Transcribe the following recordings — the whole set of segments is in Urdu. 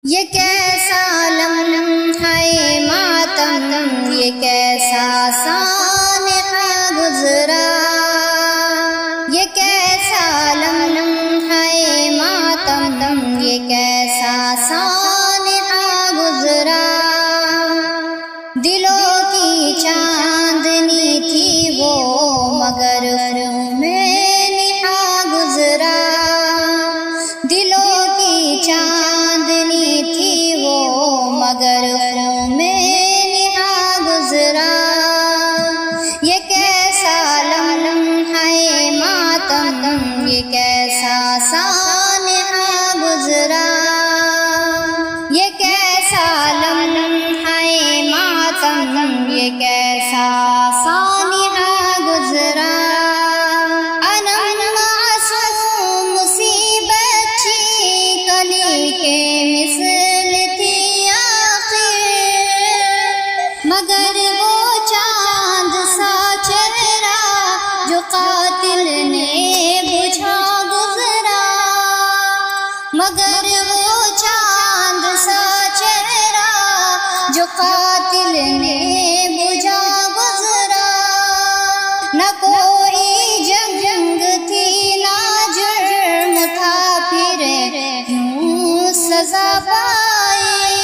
یہ کیسا لمحہ ماتم، یہ کیسا سانحہ گزرا، یہ کیسا لمحہ ماتم، یہ کیسا سانحہ گزرا۔ دلوں کی چاندنی تھی وہ مگر میں نہا گزرا، دلوں کی چاندنی تھی وہ مگر میں نہا گزرا۔ یہ کیسا لمحہ ماتم، یہ کیسا سانحہ گزرا، یہ کیسا لمحہ ماتم، یہ کیسا سانحہ گزرا۔ انم معصوم مصیبت چھی کلی کے مثل تھی آخر، مگر وہ چاند سا چہرہ جو قاتل نے بجھا گزرا، مگر وہ چاند سا چہرہ جو قاتل نے بجھا گزرا۔ نہ کوئی جنگ تھی نہ جرم تھا، پھر کیوں سزا پائی،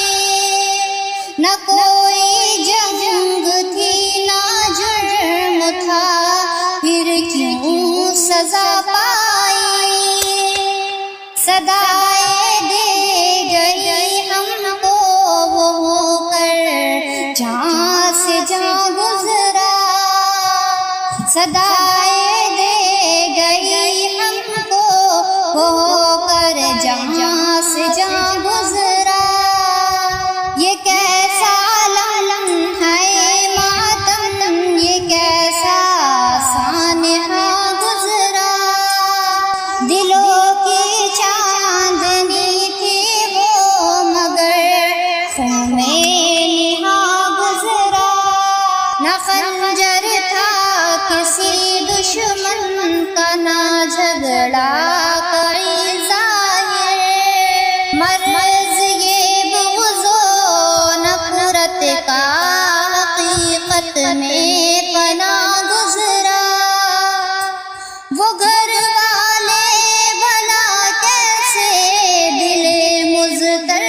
نہ کوئی جنگ تھی نہ جرم تھا، پھر کیوں سزا پائی۔ صدائے دے گئی ہم کو وہ ہو کر جہاں سے جہاں گزرا، صدائے دے گئی ہم کو وہ ہو کر جہاں سے جہاں گزرا۔ یہ کیسا لمحہ ماتم، یہ کیسا سانحہ گزرا، دلوں کی چاندنی تھی وہ مگر خون میں نہا گزرا۔ نہ خنجر تھا کسی دشمن کا، نہ جھگڑا کوئی ظاہر، مرض یہ بغض و نفرت کا حقیقت میں پناہ گزرا۔ وہ گھر والے بھلا کیسے دل مضطر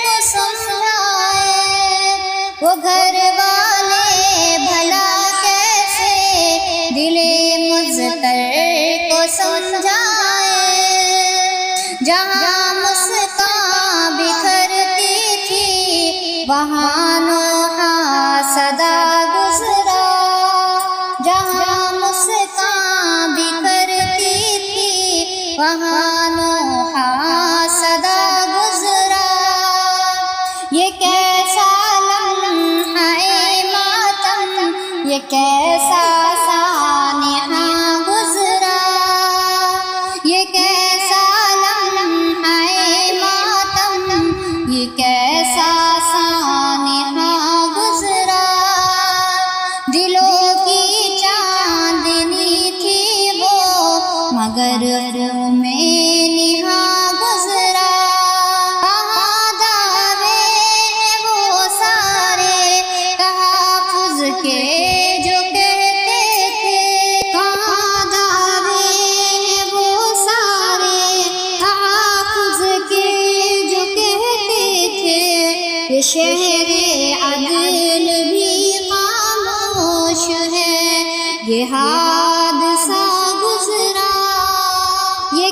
کو سمجھائے، وہ گھر والے بھلا کیسے دل مضطر کو سمجھائے۔ جہاں مسکان بکھرتی تھی وہاں نوحہ صدا گزرا، جہاں مسکان بکھرتی تھی وہاں نوحہ صدا گزرا۔ یہ کیسا لمحہ ماتم، یہ کیسا سانحہ گزرا، یہ کیسا لمحہ ماتم، یہ کیسا سانحہ گزرا۔ دلوں کی چاندنی تھی وہ مگر میں نہا گزرا۔ کہاں دعوے ہیں وہ سارے تحفظ کے جو کہتے تھے، کہاں دعوے ہیں وہ سارے تحفظ کے جو کہتے تھے۔ یہ شہر عدل بھی خاموش ہے، یہ حادثہ گزرا، یہ